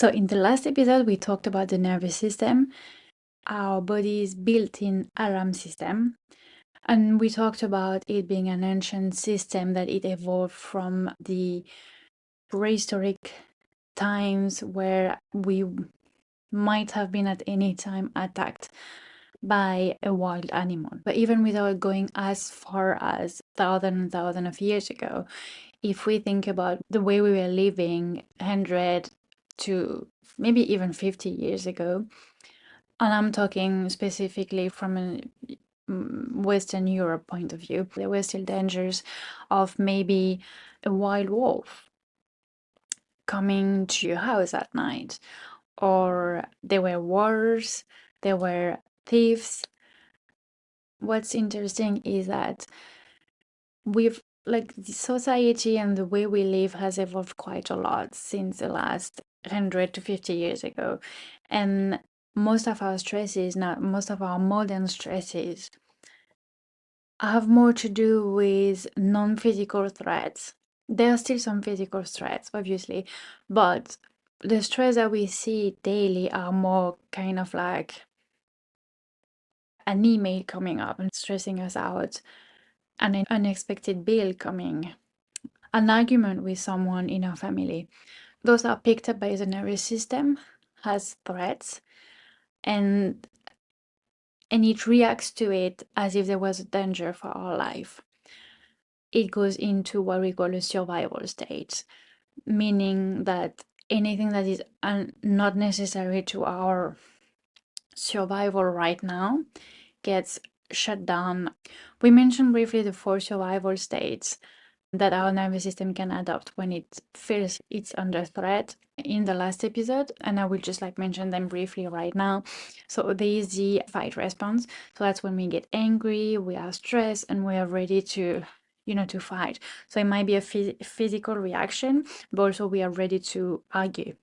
So in the last episode, we talked about the nervous system, our body's built-in alarm system, and we talked about it being an ancient system that it evolved from the prehistoric times where we might have been at any time attacked by a wild animal. But even without going as far as thousands and thousands of years ago, if we think about the way we were living 100 to maybe even 50 years ago, and I'm talking specifically from a Western Europe point of view, there were still dangers of maybe a wild wolf coming to your house at night, or there were wars, there were thieves. What's interesting is that we've like the society and the way we live has evolved quite a lot since the last 100 to 50 years ago. And most of our stresses now, most of our modern stresses have more to do with non-physical threats. There are still some physical threats, obviously, but the stress that we see daily are more kind of like an email coming up and stressing us out, an unexpected bill coming, an argument with someone in our family. Those are picked up by the nervous system as threats, and it reacts to it as if there was a danger for our life. It goes into what we call a survival state, meaning that anything that is not necessary to our survival right now gets shut down. We mentioned briefly the four survival states that our nervous system can adopt when it feels it's under threat in the last episode, and I will just like mention them briefly right now. So there is the fight response. So that's when we get angry, we are stressed, and we are ready to to fight. So it might be a physical reaction, but also we are ready to argue.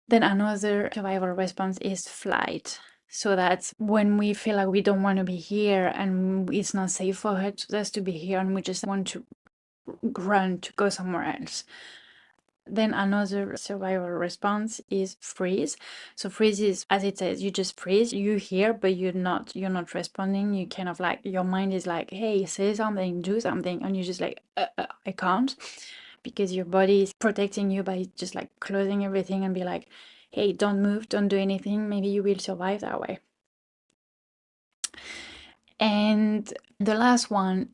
Then another survival response is flight. So that's when we feel like we don't want to be here and it's not safe for us to be here, and we just want to run to go somewhere else. Then another survival response is freeze. So freeze is, as it says, you just freeze. You hear, but you're not responding. You kind of like, your mind is like, hey, say something, do something, and you're just like, I can't, because your body is protecting you by just like closing everything and be like, hey, don't move, don't do anything. Maybe you will survive that way. And the last one,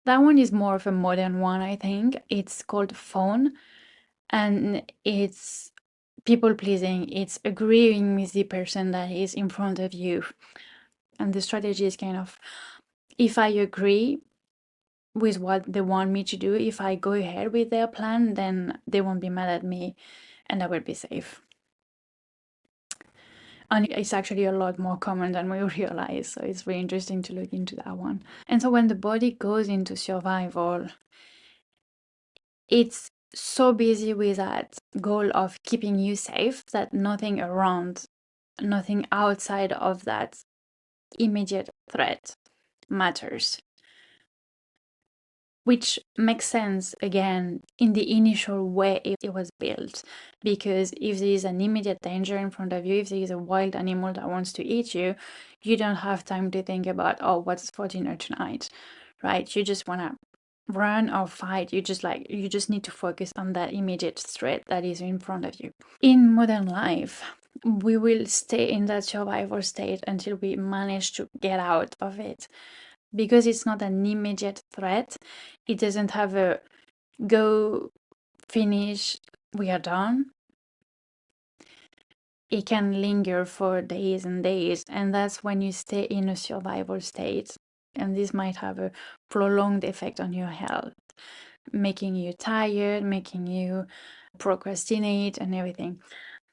that one is more of a modern one, I think. It's called fawn, and it's people pleasing. It's agreeing with the person that is in front of you. And the strategy is kind of, if I agree with what they want me to do, if I go ahead with their plan, then they won't be mad at me and I will be safe. And it's actually a lot more common than we realize. So it's really interesting to look into that one. And so when the body goes into survival, it's so busy with that goal of keeping you safe that nothing around, nothing outside of that immediate threat matters. Which makes sense again in the initial way it was built. Because if there is an immediate danger in front of you, if there is a wild animal that wants to eat you, you don't have time to think about, oh, what's for dinner tonight, right? You just want to run or fight. You just need to focus on that immediate threat that is in front of you. In modern life, we will stay in that survival state until we manage to get out of it. Because it's not an immediate threat, it doesn't have a go, finish, we are done. It can linger for days and days, and that's when you stay in a survival state. And this might have a prolonged effect on your health, making you tired, making you procrastinate, and everything.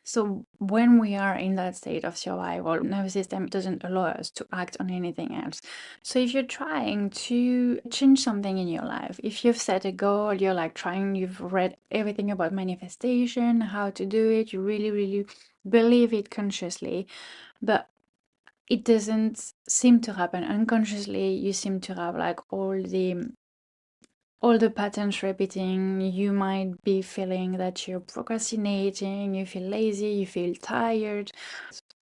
So when we are in that state of survival, nervous system doesn't allow us to act on anything else. So if you're trying to change something in your life, if you've set a goal, you're like trying, you've read everything about manifestation, how to do it, you really, really believe it consciously, but it doesn't seem to happen unconsciously. You seem to have like all the all the patterns repeating. You might be feeling that you're procrastinating, you feel lazy, you feel tired.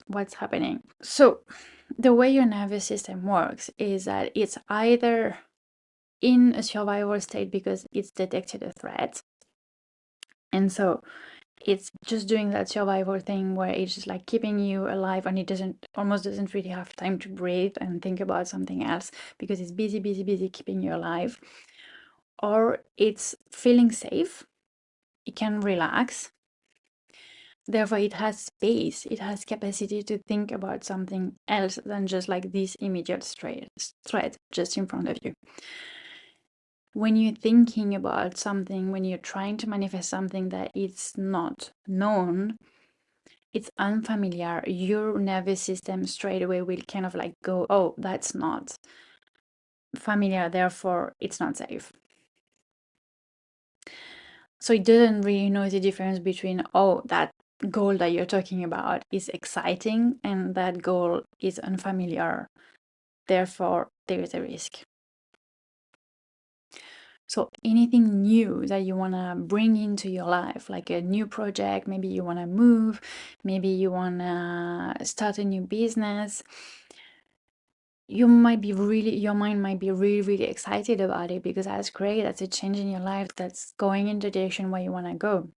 What's happening? So, the way your nervous system works is that it's either in a survival state because it's detected a threat, and so it's just doing that survival thing where it's just like keeping you alive, and it almost doesn't really have time to breathe and think about something else because it's busy keeping you alive. Or it's feeling safe, it can relax, therefore it has space, it has capacity to think about something else than just like this immediate threat just in front of you. When you're thinking about something, when you're trying to manifest something that is not known, it's unfamiliar, your nervous system straight away will kind of like go, oh, that's not familiar, therefore it's not safe. So it doesn't really know the difference between, oh, that goal that you're talking about is exciting and that goal is unfamiliar, therefore there is a risk. So anything new that you want to bring into your life, like a new project, maybe you want to move, maybe you want to start a new business, your mind might be really excited about it because that's great, that's a change in your life, that's going in the direction where you want to go.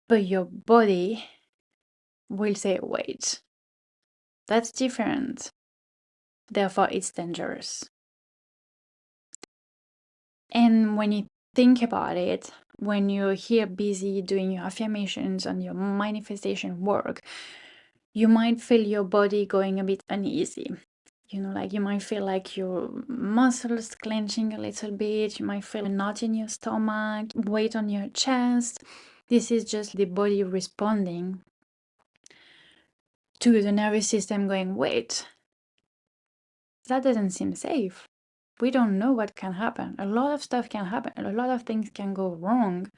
But your body will say, wait, that's different, therefore it's dangerous. And when you think about it, when you're here busy doing your affirmations and your manifestation work, you might feel your body going a bit uneasy. You know, like you might feel like your muscles clenching a little bit, you might feel a knot in your stomach, weight on your chest. This is just the body responding to the nervous system going, wait, that doesn't seem safe. We don't know what can happen. A lot of stuff can happen. A lot of things can go wrong.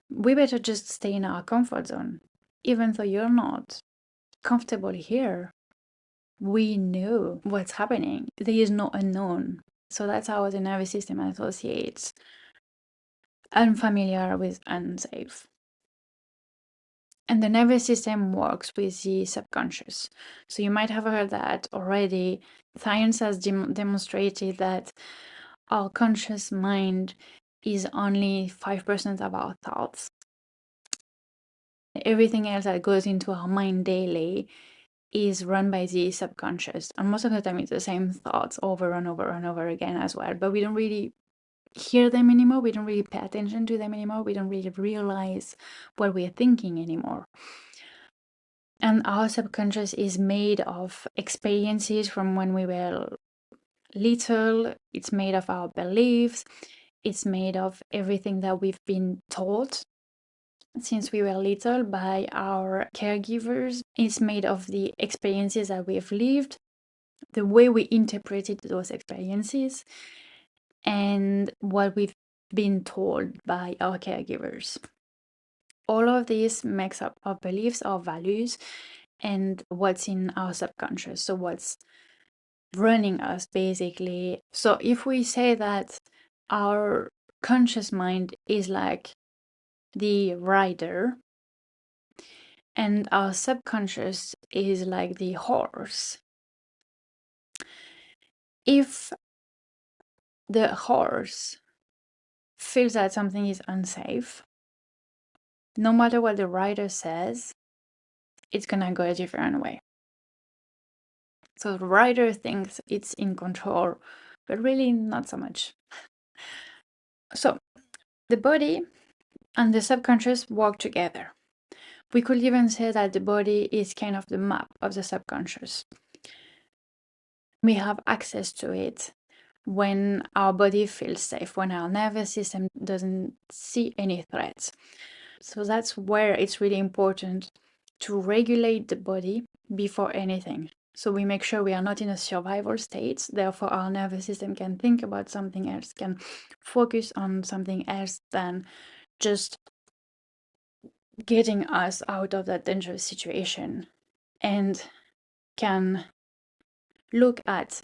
We better just stay in our comfort zone. Even though you're not comfortable here, we know what's happening. There is no unknown. So that's how the nervous system associates unfamiliar with unsafe. And the nervous system works with the subconscious. So you might have heard that already. Science has demonstrated that our conscious mind is only 5% of our thoughts. Everything else that goes into our mind daily is run by the subconscious. And most of the time, it's the same thoughts over and over and over again as well. But we don't really hear them anymore. We don't really pay attention to them anymore. We don't really realize what we're thinking anymore. And our subconscious is made of experiences from when we were little. It's made of our beliefs. It's made of everything that we've been taught since we were little by our caregivers. It's made of the experiences that we've lived, the way we interpreted those experiences, and what we've been told by our caregivers. All of this makes up our beliefs, our values, and what's in our subconscious. So what's running us basically. So if we say that our conscious mind is like the rider and our subconscious is like the horse, if the horse feels that something is unsafe, no matter what the rider says, it's gonna go a different way. So the rider thinks it's in control, but really not so much. So the body and the subconscious work together. We could even say that the body is kind of the map of the subconscious. We have access to it when our body feels safe, when our nervous system doesn't see any threats. So that's where it's really important to regulate the body before anything. So we make sure we are not in a survival state, therefore our nervous system can think about something else, can focus on something else than just getting us out of that dangerous situation, and can look at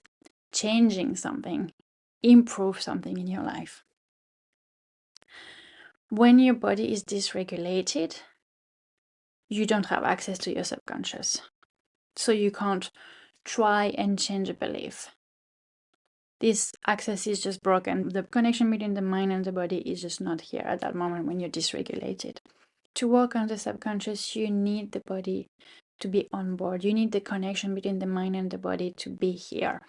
changing something improve something in your life. When your body is dysregulated, you don't have access to your subconscious. So you can't try and change a belief. This access is just broken. The connection between the mind and the body is just not here at that moment when you're dysregulated. To work on the subconscious, you need the body to be on board. You need the connection between the mind and the body to be here.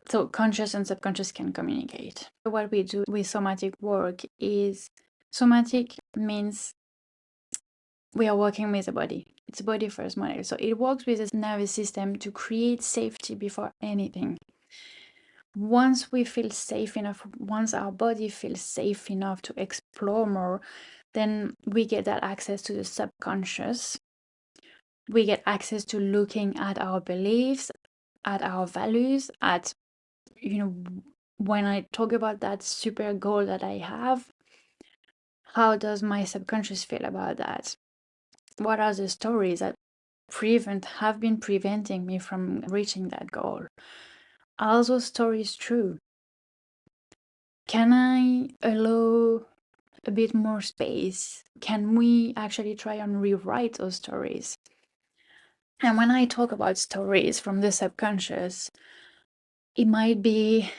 So conscious and subconscious can communicate. What we do with somatic work is, somatic means we are working with the body. It's a body first model. So it works with the nervous system to create safety before anything. Once we feel safe enough, once our body feels safe enough to explore more, then we get that access to the subconscious. We get access to looking at our beliefs, at our values, at, when I talk about that super goal that I have, how does my subconscious feel about that? What are the stories that have been preventing me from reaching that goal? Are those stories true? Can I allow a bit more space? Can we actually try and rewrite those stories? And when I talk about stories from the subconscious, it might be,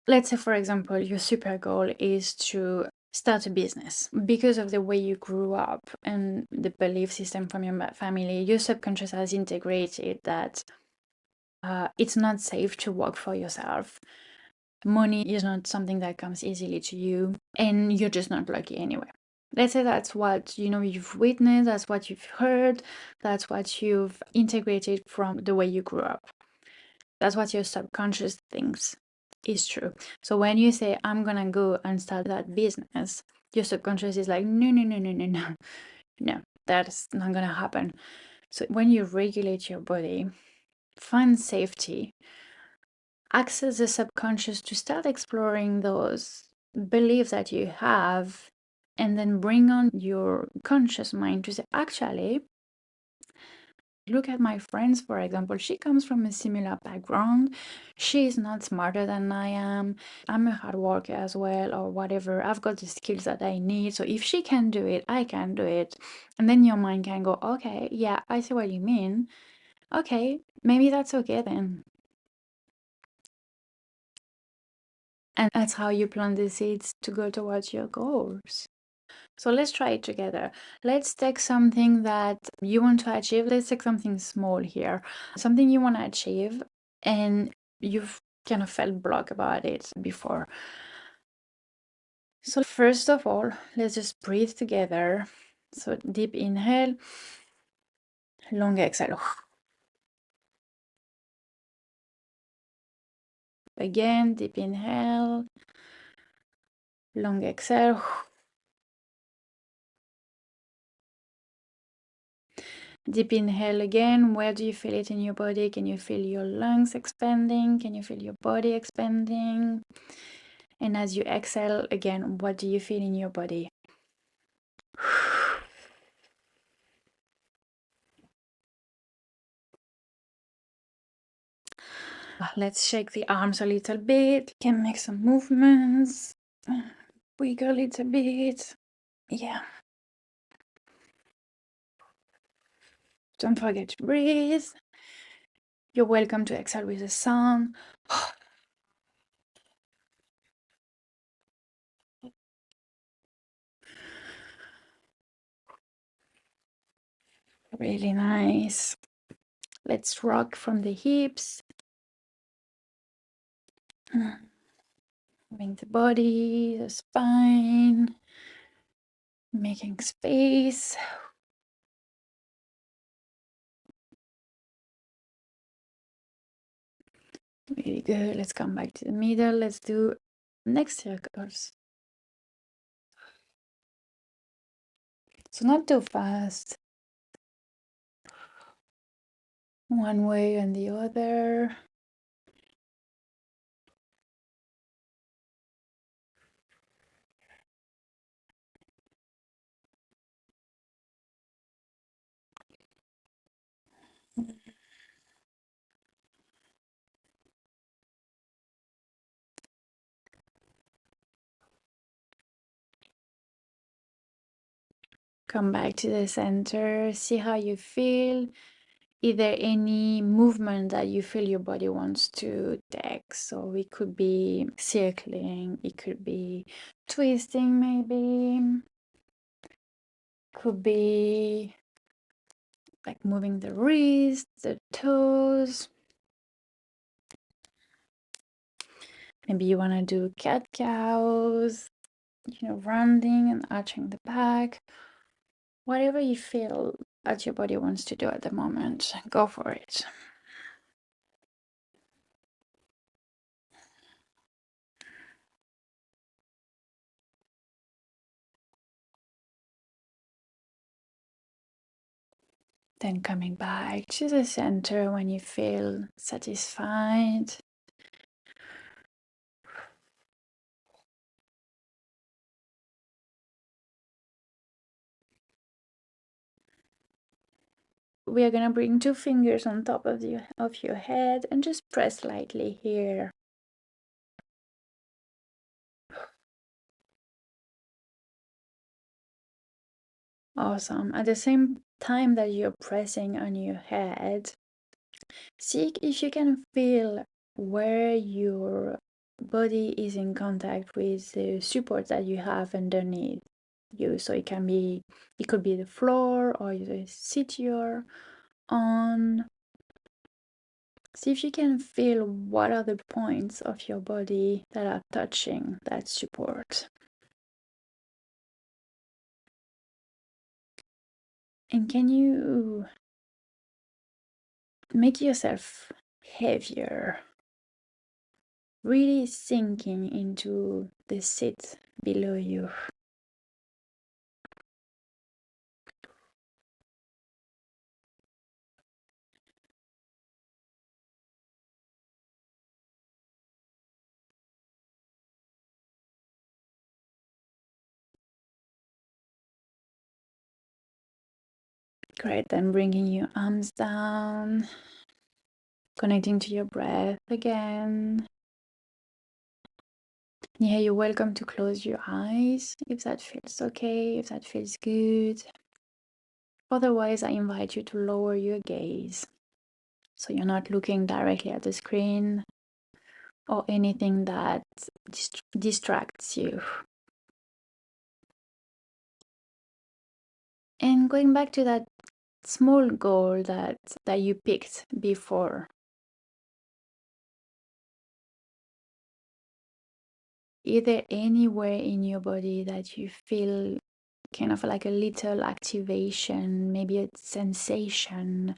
let's say, for example, your super goal is to start a business. Because of the way you grew up and the belief system from your family, your subconscious has integrated that it's not safe to work for yourself. Money is not something that comes easily to you, and you're just not lucky anyway. Let's say that's what you've witnessed, that's what you've heard, that's what you've integrated from the way you grew up. That's what your subconscious thinks is true. So when you say, I'm gonna go and start that business, your subconscious is like, no, no, no, no, no, no. No, that's not gonna happen. So when you regulate your body, find safety, access the subconscious to start exploring those beliefs that you have, and then bring on your conscious mind to say, actually, look at my friends, for example. She comes from a similar background. She is not smarter than I am. I'm a hard worker as well, or whatever. I've got the skills that I need. So if she can do it, I can do it. And then your mind can go, okay, yeah, I see what you mean. Okay, maybe that's okay then. And that's how you plant the seeds to go towards your goals. So let's try it together. Let's take something that you want to achieve. Let's take something small here, something you want to achieve, and you've kind of felt block about it before. So first of all, let's just breathe together. So deep inhale, long exhale. Again, deep inhale, long exhale. Deep inhale again. Where do you feel it in your body? Can you feel your lungs expanding? Can you feel your body expanding? And as you exhale again, what do you feel in your body? Let's shake the arms a little bit. Can make some movements. Wiggle a little bit. Yeah. Don't forget to breathe. You're welcome to exhale with a sound. Really nice. Let's rock from the hips. Moving the body, the spine, making space. Really good. Let's come back to the middle. Let's do next circles. So not too fast. One way and the other. Come back to the center, see how you feel. Is there any movement that you feel your body wants to take? So it could be circling, it could be twisting, maybe, could be like moving the wrists, the toes. Maybe you want to do cat cows, rounding and arching the back. Whatever you feel that your body wants to do at the moment, go for it. Then coming back to the center when you feel satisfied. We are gonna bring 2 fingers on top of your head and just press lightly here. Awesome. At the same time that you're pressing on your head, see if you can feel where your body is in contact with the support that you have underneath you. So it could be the floor or the seat you're on. See if you can feel what are the points of your body that are touching that support. And can you make yourself heavier? Really sinking into the seat below you. Great, then bringing your arms down, connecting to your breath again. Yeah, you're welcome to close your eyes if that feels okay, if that feels good. Otherwise, I invite you to lower your gaze so you're not looking directly at the screen or anything that distracts you. And going back to that small goal that you picked before. Is there anywhere in your body that you feel kind of like a little activation, maybe a sensation,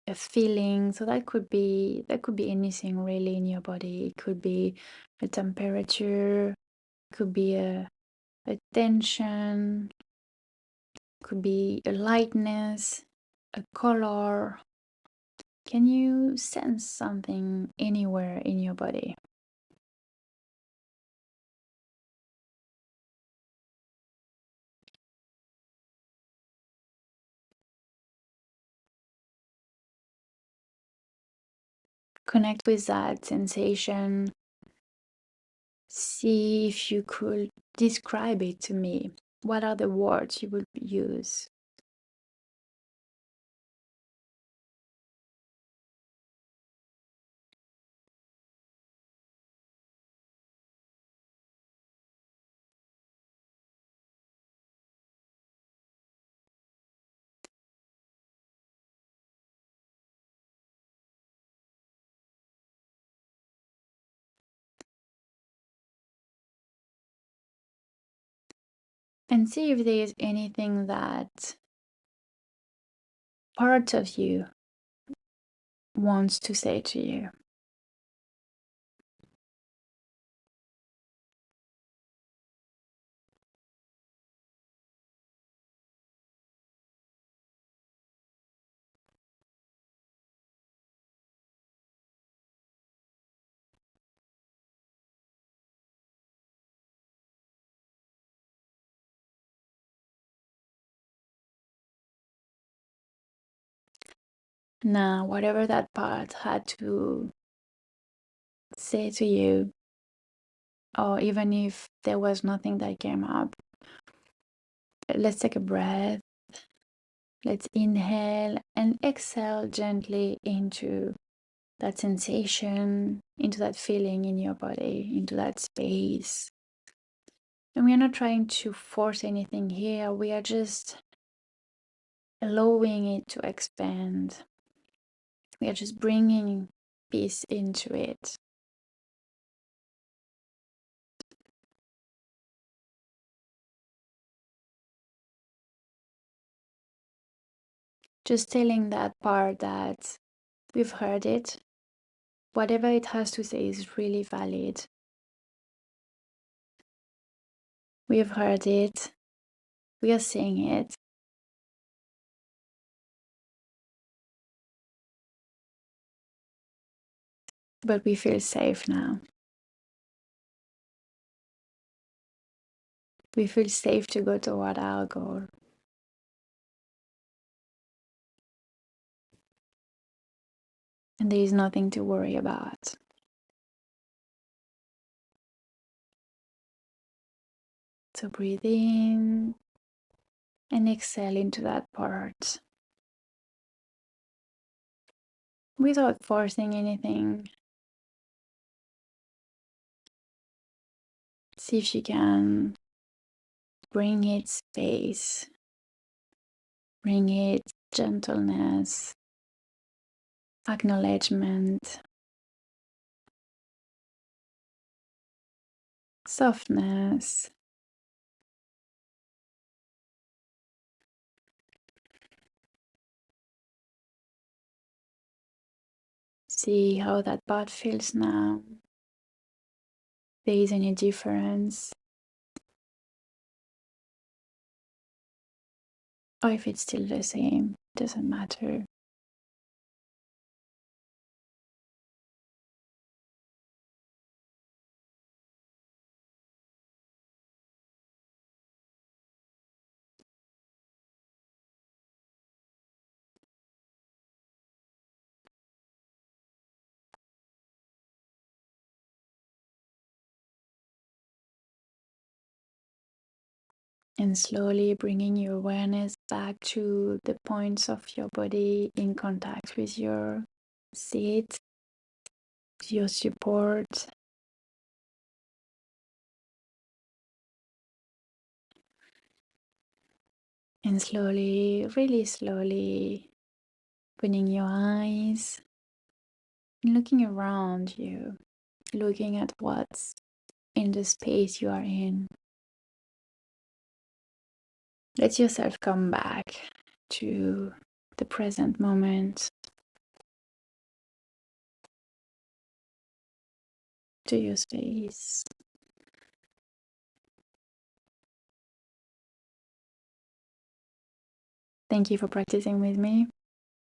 a feeling? So that could be anything really in your body. It could be a temperature, it could be a tension, could be a lightness, a color. Can you sense something anywhere in your body? Connect with that sensation. See if you could describe it to me. What are the words you would use? And see if there is anything that part of you wants to say to you. Now, whatever that part had to say to you, or even if there was nothing that came up, let's take a breath. Let's inhale and exhale gently into that sensation, into that feeling in your body, into that space. And we are not trying to force anything here. We are just allowing it to expand. We are just bringing peace into it. Just telling that part that we've heard it. Whatever it has to say is really valid. We have heard it. We are saying it. But we feel safe now. We feel safe to go toward our goal. And there is nothing to worry about. So breathe in and exhale into that part without forcing anything. See if you can bring it space, bring it gentleness, acknowledgement, softness. See how that part feels now. If there is any difference, or if it's still the same, doesn't matter. And slowly bringing your awareness back to the points of your body in contact with your seat, your support. And slowly, really slowly, opening your eyes and looking around you, looking at what's in the space you are in. Let yourself come back to the present moment, to your space. Thank you for practicing with me.